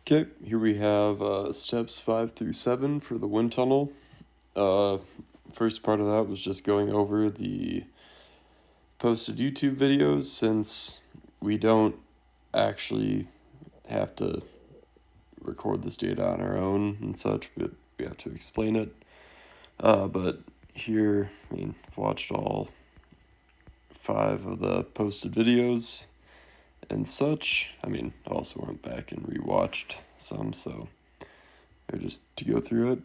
Okay, here we have steps 5 through 7 for the wind tunnel. First part of that was just going over the posted YouTube videos, since we don't actually have to record this data on our own and such, but we have to explain it. But here, I've watched all 5 of the posted videos and such. I also went back and rewatched some, so they're just to go through it.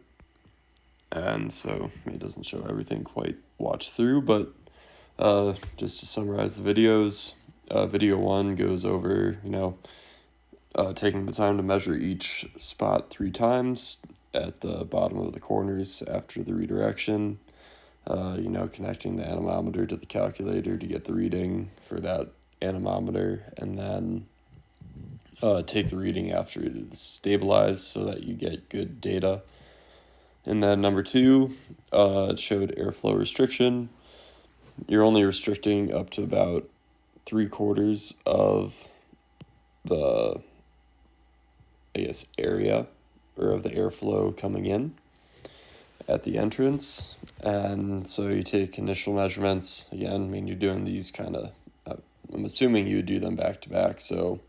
And so it doesn't show everything quite watched through, but just to summarize the videos, video 1 goes over, taking the time to measure each spot 3 times at the bottom of the corners after the redirection, connecting the anemometer to the calculator to get the reading for that anemometer, and then take the reading after it is stabilized so that you get good data. And then number 2, it showed airflow restriction. You're only restricting up to about 3/4 of the, area or of the airflow coming in at the entrance. And so you take initial measurements. Again, you're doing these kind of, I'm assuming you would do them back to back, so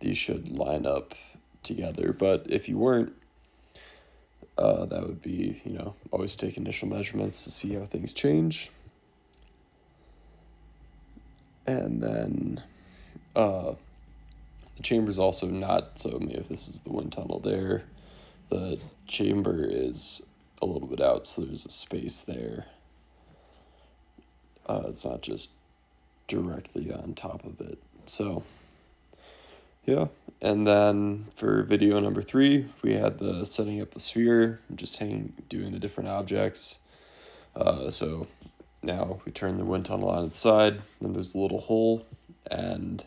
these should line up together. But if you weren't, that would be, always take initial measurements to see how things change. And then the chamber is also not, so if this is the wind tunnel there, the chamber is a little bit out, so there's a space there. It's not just directly on top of it. So yeah, and then for video number 3, we had the setting up the sphere, just doing the different objects. So now we turn the wind tunnel on its side, then there's a little hole, and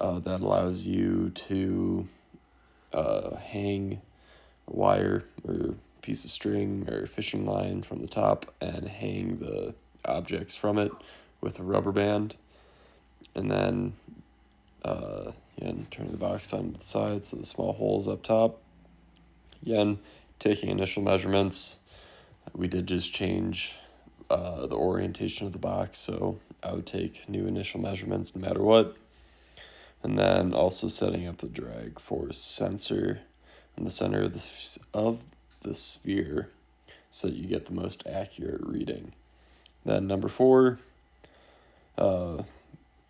that allows you to hang a wire or piece of string or fishing line from the top and hang the objects from it with a rubber band. And then again, turning the box on the side so the small hole's up top. Again, taking initial measurements. We did just change the orientation of the box, so I would take new initial measurements no matter what. And then also setting up the drag force sensor in the center of the sphere so that you get the most accurate reading. Then number 4,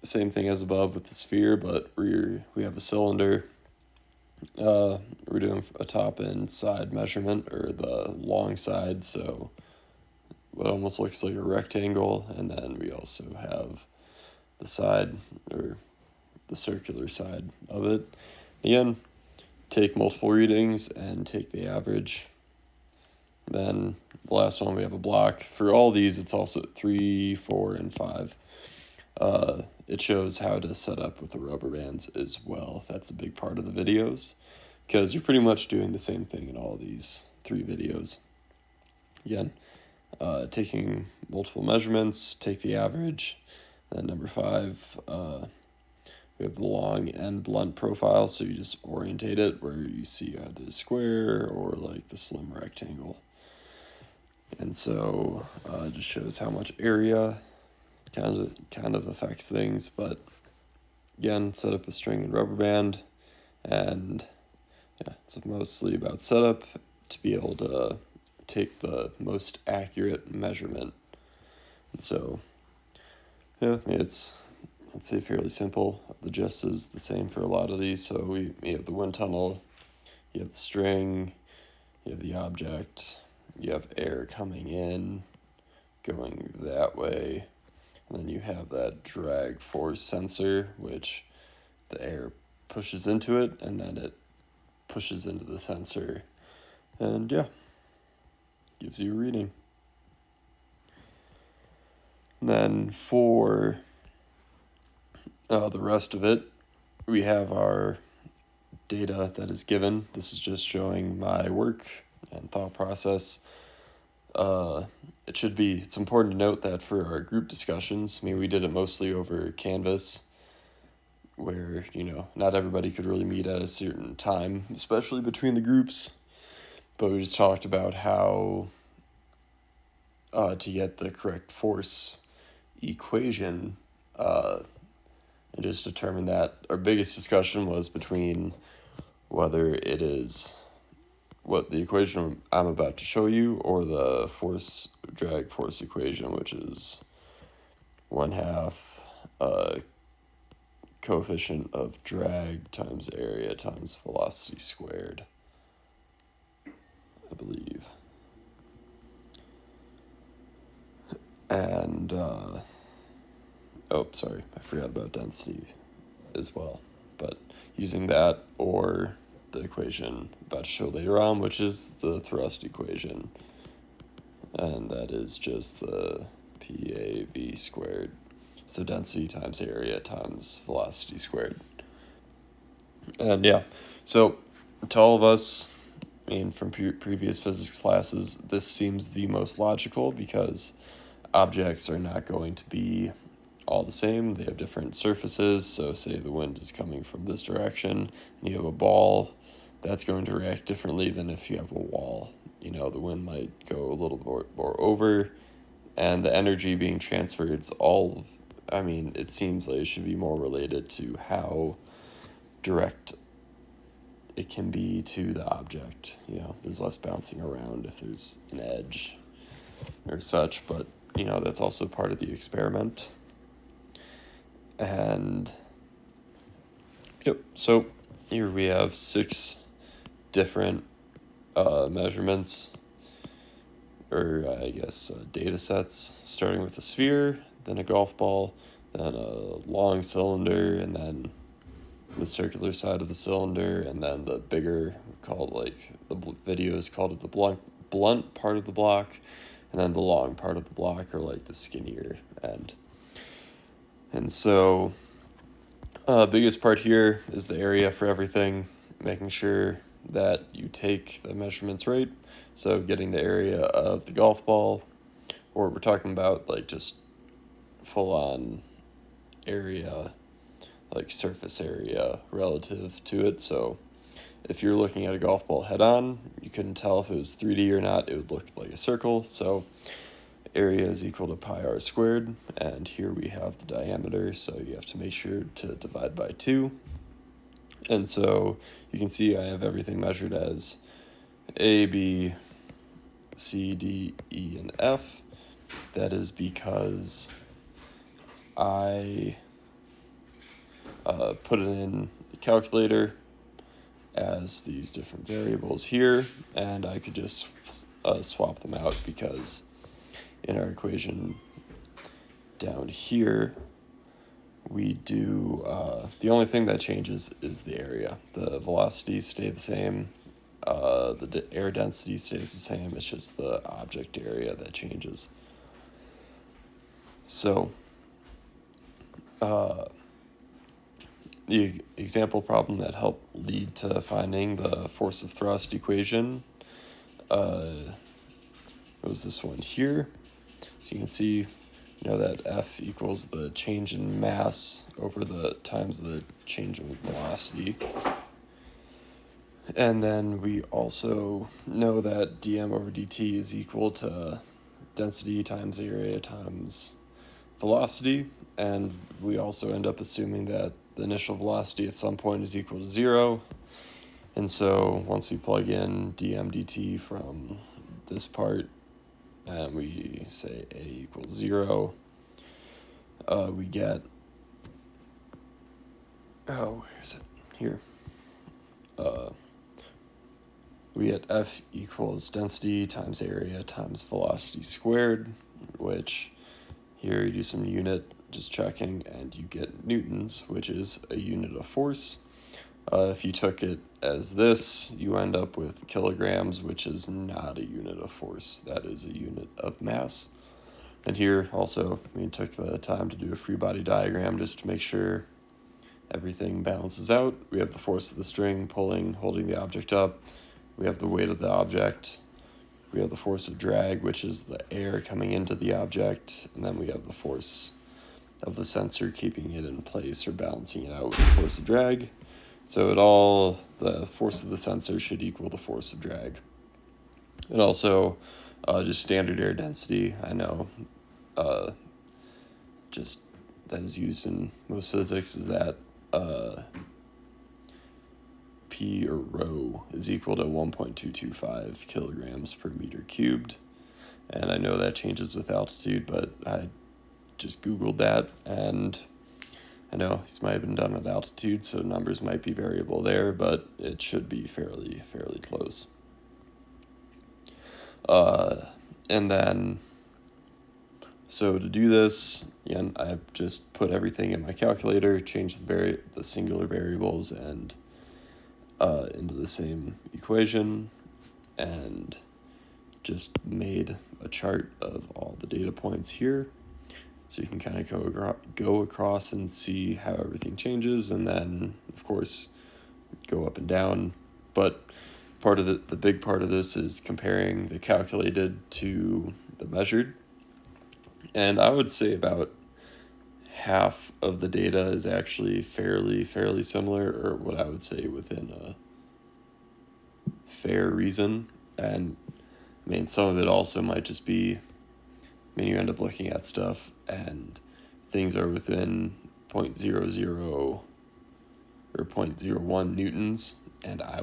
same thing as above with the sphere, but we have a cylinder. We're doing a top and side measurement, or the long side, so what almost looks like a rectangle, and then we also have the side, or the circular side of it. Again, take multiple readings and take the average. Then the last one, we have a block. For all these, it's also 3, 4, and 5. It shows how to set up with the rubber bands as well. That's a big part of the videos, because you're pretty much doing the same thing in all these 3 videos. Again, taking multiple measurements, take the average. Then number 5, we have the long and blunt profile, so you just orientate it where you see either the square or like the slim rectangle. And so it just shows how much area kind of affects things. But again, set up a string and rubber band, and yeah, it's mostly about setup to be able to take the most accurate measurement. And so yeah, it's, I'd say, fairly simple. The gist is the same for a lot of these. So we have the wind tunnel, you have the string, you have the object, you have air coming in, going that way, and then you have that drag force sensor, which the air pushes into it, and then it pushes into the sensor, and yeah, gives you a reading. And then for the rest of it, we have our data that is given. This is just showing my work and thought process. It's important to note that for our group discussions, we did it mostly over Canvas, where, not everybody could really meet at a certain time, especially between the groups. But we just talked about how to get the correct force equation, and just determine that. Our biggest discussion was between whether it is what the equation I'm about to show you or the drag force equation, which is 1/2 coefficient of drag times area times velocity squared, I believe. And, sorry, I forgot about density as well. But using that or the equation I'm about to show later on, which is the thrust equation, and that is just the PAV squared. So density times area times velocity squared. And yeah, so to all of us, from previous physics classes, this seems the most logical because objects are not going to be all the same. They have different surfaces. So say the wind is coming from this direction and you have a ball, that's going to react differently than if you have a wall. The wind might go a little more over, and the energy being transferred, it seems like it should be more related to how direct it can be to the object. There's less bouncing around if there's an edge or such, but that's also part of the experiment. And so here we have 6 different measurements, or data sets, starting with a sphere, then a golf ball, then a long cylinder, and then the circular side of the cylinder, and then the bigger, the video is called the blunt part of the block, and then the long part of the block, or the skinnier end. And so biggest part here is the area for everything, making sure that you take the measurements right. So getting the area of the golf ball, or we're talking about just full on area, surface area relative to it. So if you're looking at a golf ball head on, you couldn't tell if it was 3D or not. It would look like a circle. So area is equal to pi r squared, and here we have the diameter, so you have to make sure to divide by 2. And so you can see I have everything measured as A, B, C, D, E, and F. That is because I put it in the calculator as these different variables here, and I could just swap them out because in our equation down here, we do, the only thing that changes is the area. The velocities stay the same, the air density stays the same, it's just the object area that changes. So, the example problem that helped lead to finding the force of thrust equation was this one here. So you can see, that F equals the change in mass over the times the change in velocity. And then we also know that dm over dt is equal to density times area times velocity. And we also end up assuming that the initial velocity at some point is equal to 0. And so once we plug in dm dt from this part, and we say a equals 0, we get, where is it? Here. We get F equals density times area times velocity squared, which here you do some unit just checking, and you get newtons, which is a unit of force. If you took it as this, you end up with kilograms, which is not a unit of force. That is a unit of mass. And here also, we took the time to do a free body diagram just to make sure everything balances out. We have the force of the string pulling, holding the object up. We have the weight of the object. We have the force of drag, which is the air coming into the object. And then we have the force of the sensor keeping it in place or balancing it out with the force of drag. So the force of the sensor should equal the force of drag. And also just standard air density. I know just that is used in most physics is that P or rho is equal to 1.225 kilograms per meter cubed. And I know that changes with altitude, but I just Googled that, and I know these might have been done at altitude, so numbers might be variable there, but it should be fairly close. And then, so to do this, again, I've just put everything in my calculator, changed the singular variables and into the same equation, and just made a chart of all the data points here. So you can kind of go across and see how everything changes, and then, of course, go up and down. But part of the big part of this is comparing the calculated to the measured. And I would say about half of the data is actually fairly similar, or what I would say within a fair reason. And I mean, some of it also might just be, you end up looking at stuff and things are within 0.00 or 0.01 newtons, and I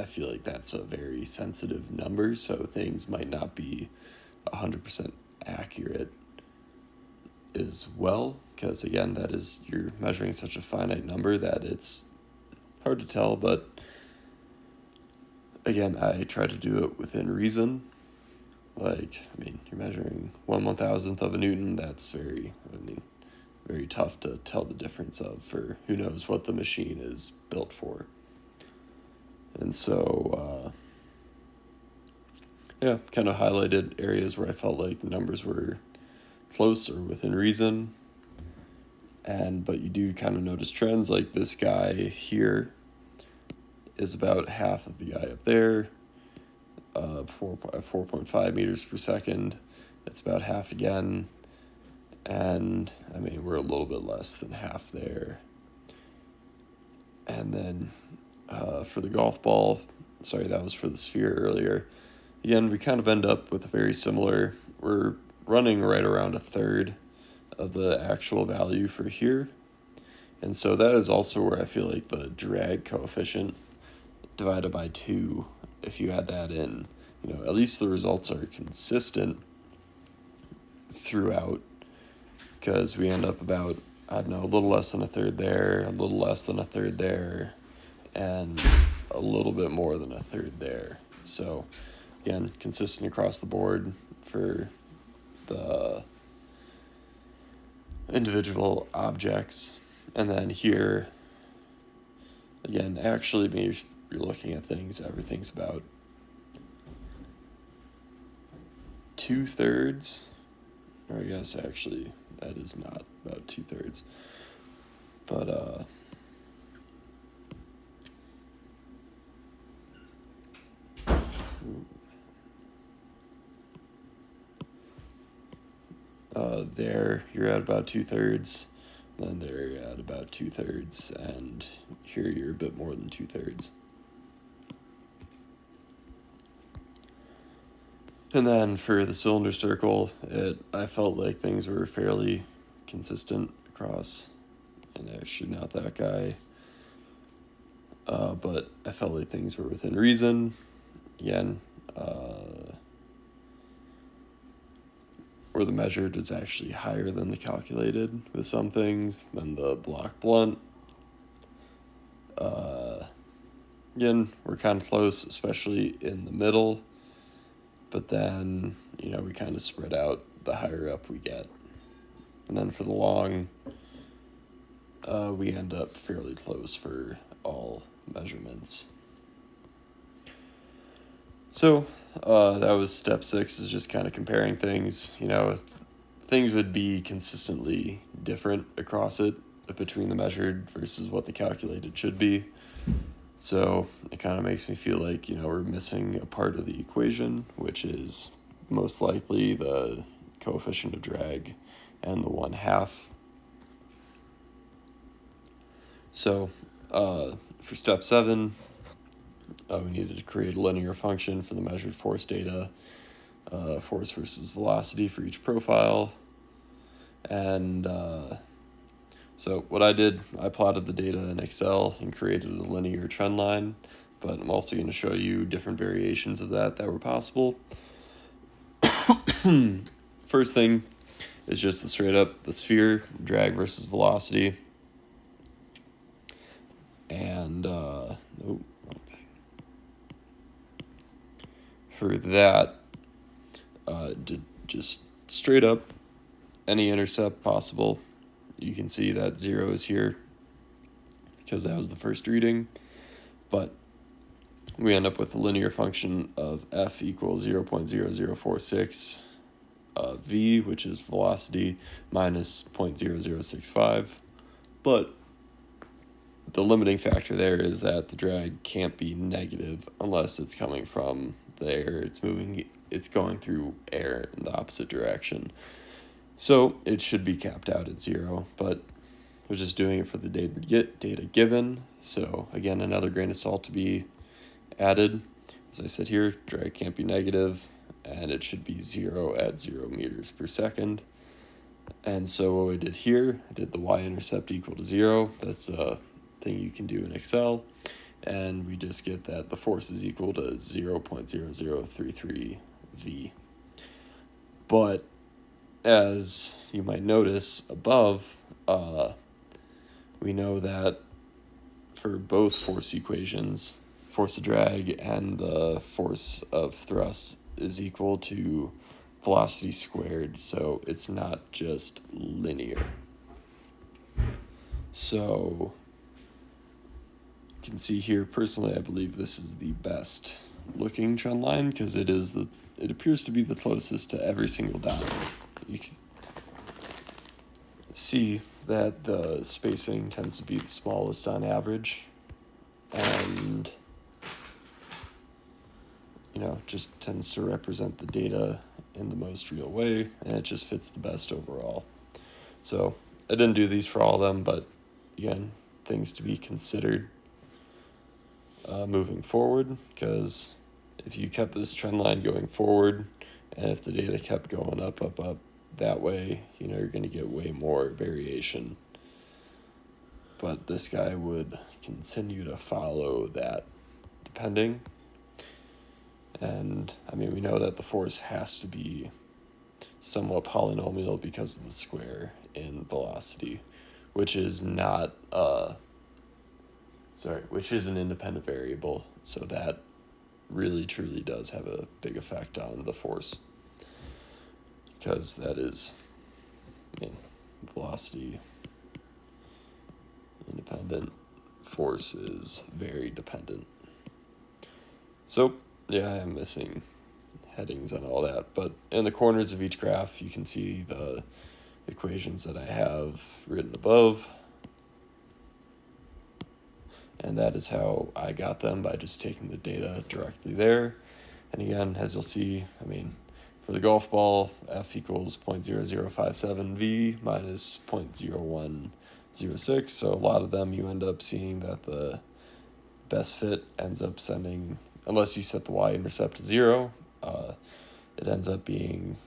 feel like that's a very sensitive number, so things might not be 100% accurate as well, because again, you're measuring such a finite number that it's hard to tell. But again, I try to do it within reason. Like, I mean, you're measuring 1/1000th of a newton. That's very tough to tell the difference of, for who knows what the machine is built for. And so, kind of highlighted areas where I felt like the numbers were close or within reason. But you do kind of notice trends, like this guy here is about half of the guy up there. 4.5 meters per second. It's about half again. And I mean, we're a little bit less than half there. And then for the golf ball, sorry, that was for the sphere earlier. Again, we kind of end up with a very similar, we're running right around a third of the actual value for here. And so that is also where I feel like the drag coefficient divided by 2, if you add that in, at least the results are consistent throughout, because we end up about, a little less than a third there, a little less than a third there, and a little bit more than a third there. So again, consistent across the board for the individual objects. And then here, again, actually, when you're looking at things, everything's about 2/3, or I guess actually that is not about 2/3, but there you're at about 2/3, then there you're at about 2/3, and here you're a bit more than 2/3. And then for the cylinder circle, I felt like things were fairly consistent across, and actually not that guy, but I felt like things were within reason. Again, where the measured was actually higher than the calculated with some things, than the block blunt. Again, we're kind of close, especially in the middle, but then, we kind of spread out the higher up we get. And then for the long, we end up fairly close for all measurements. So that was step 6, is just kind of comparing things. Things would be consistently different across it, between the measured versus what the calculated should be. So it kind of makes me feel like, we're missing a part of the equation, which is most likely the coefficient of drag and the 1/2. So for step 7, we needed to create a linear function for the measured force data, force versus velocity for each profile. And so what I did, I plotted the data in Excel and created a linear trend line, but I'm also going to show you different variations of that were possible. First thing is just the sphere, drag versus velocity. And for that, just straight up any intercept possible. You can see that 0 is here because that was the first reading, but we end up with a linear function of f equals 0.0046 v, which is velocity, minus 0.0065. But the limiting factor there is that the drag can't be negative unless it's coming from the air. It's going through air in the opposite direction. So it should be capped out at 0, but we're just doing it for the data given. So again, another grain of salt to be added. As I said here, drag can't be negative, and it should be 0 at 0 meters per second. And so what we did here, I did the y-intercept equal to 0. That's a thing you can do in Excel. And we just get that the force is equal to 0.0033 v. But as you might notice above, we know that for both force equations, force of drag and the force of thrust is equal to velocity squared, so it's not just linear. So you can see here, personally, I believe this is the best looking trend line because it appears to be the closest to every single dot. You can see that the spacing tends to be the smallest on average, and just tends to represent the data in the most real way, and it just fits the best overall. So I didn't do these for all of them, but again, things to be considered moving forward, because if you kept this trend line going forward, and if the data kept going up, that way, you're going to get way more variation. But this guy would continue to follow that depending. And we know that the force has to be somewhat polynomial because of the square in velocity, which is not which is an independent variable, so that really truly does have a big effect on the force, because that is velocity independent, force is very dependent. So yeah, I am missing headings and all that, but in the corners of each graph you can see the equations that I have written above, and that is how I got them, by just taking the data directly there. And again, as you'll see, for the golf ball, f equals 0.0057 v minus 0.0106, so a lot of them you end up seeing that the best fit ends up sending, unless you set the y-intercept to 0, it ends up being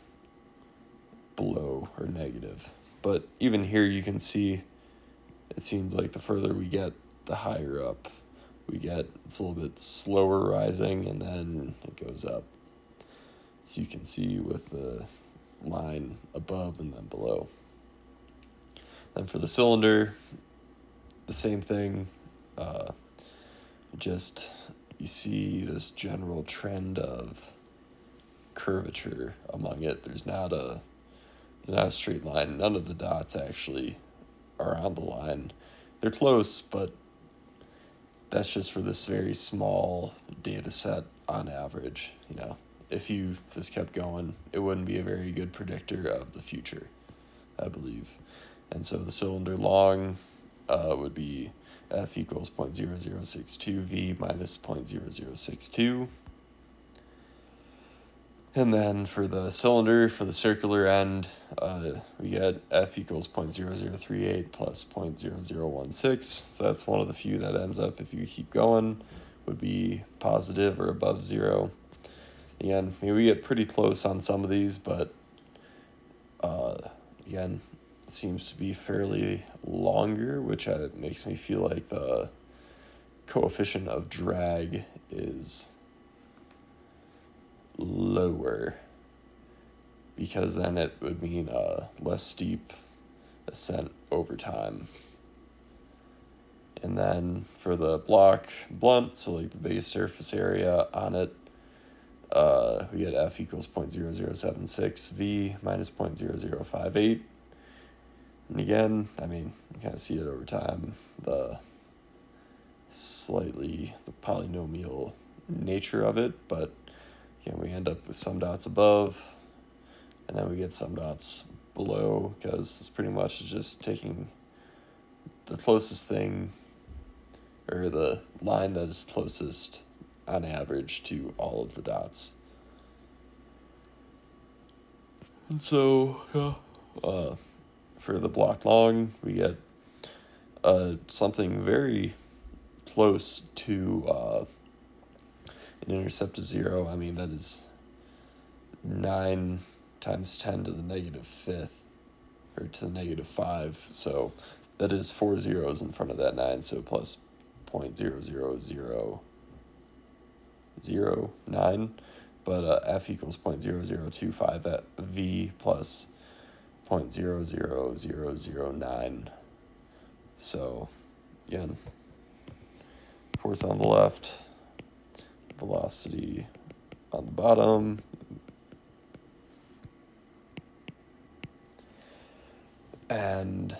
below or negative. But even here you can see it seems like the further we get, the higher up we get. It's a little bit slower rising, and then it goes up. So you can see with the line above and then below. Then for the cylinder, the same thing. Just you see this general trend of curvature among it. There's not a straight line. None of the dots actually are on the line. They're close, but that's just for this very small data set on average. If this kept going, it wouldn't be a very good predictor of the future, I believe. And so the cylinder long would be f equals 0.0062 v minus 0.0062. And then for the cylinder, for the circular end, we get F equals 0.0038 plus 0.0016. So that's one of the few that ends up, if you keep going, would be positive or above 0. Again, I mean, we get pretty close on some of these, but again, it seems to be fairly longer, which makes me feel like the coefficient of drag is lower, because then it would mean a less steep ascent over time. And then for the block blunt, so like the base surface area on it, we get F equals 0.0076 V minus 0.0058. And again, I mean, you kind of see it over time, the polynomial nature of it, but again, we end up with some dots above, and then we get some dots below, because it's pretty much just taking the closest thing, or the line that is closest on average to all of the dots. And so, for the block long, we get something very close to an intercept of 0. I mean, that is 9 times 10 to the negative 5th, or to the negative 5. So that is 4 zeros in front of that 9, so plus 0.00009. But F equals 0.0025 V plus 0.00009. So, again, force on the left, velocity on the bottom, and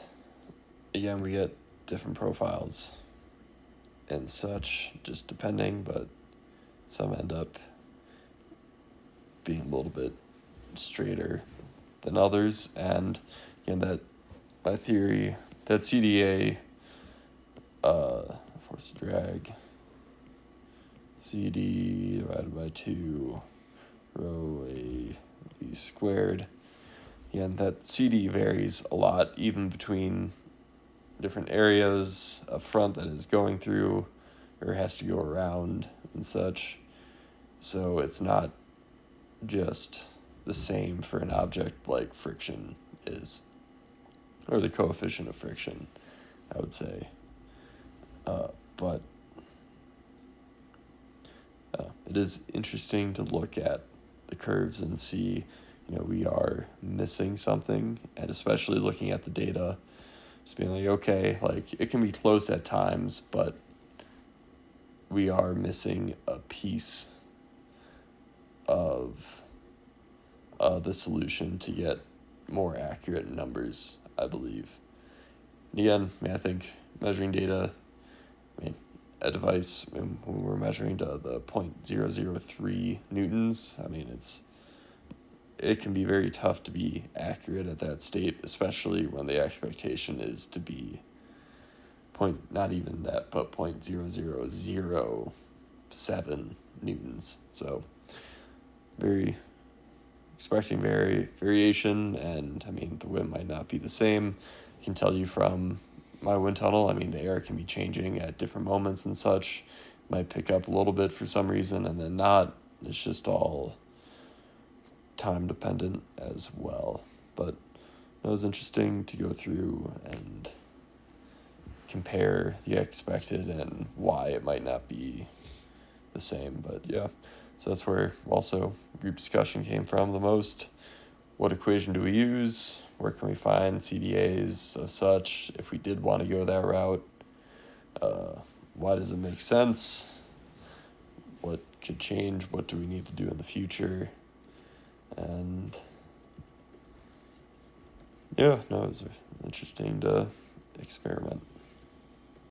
again, we get different profiles and such, just depending, but some end up being a little bit straighter than others. And again, that my theory, that CDA, force drag, CD divided by 2 rho A V squared. Again, that CD varies a lot, even between different areas up front that is going through or has to go around and such. So it's not just the same for an object like friction is, or the coefficient of friction, I would say. But it is interesting to look at the curves and see, we are missing something, and especially looking at the data, just being like, okay, like it can be close at times, but we are missing a piece of the solution to get more accurate numbers, I believe. And again, I think measuring data, a device, when we're measuring to the 0.003 newtons, it can be very tough to be accurate at that state, especially when the expectation is to be not even that, but 0.0007 newtons. So expecting variation, and the wind might not be the same. I can tell you from my wind tunnel, the air can be changing at different moments and such. Might pick up a little bit for some reason and then not. It's just all time dependent as well. But it was interesting to go through and compare the expected and why it might not be the same. But yeah, so that's where also group discussion came from the most. What equation do we use? Where can we find CDAs of such if we did want to go that route? Why does it make sense? What could change? What do we need to do in the future? And yeah, no, it was interesting to experiment.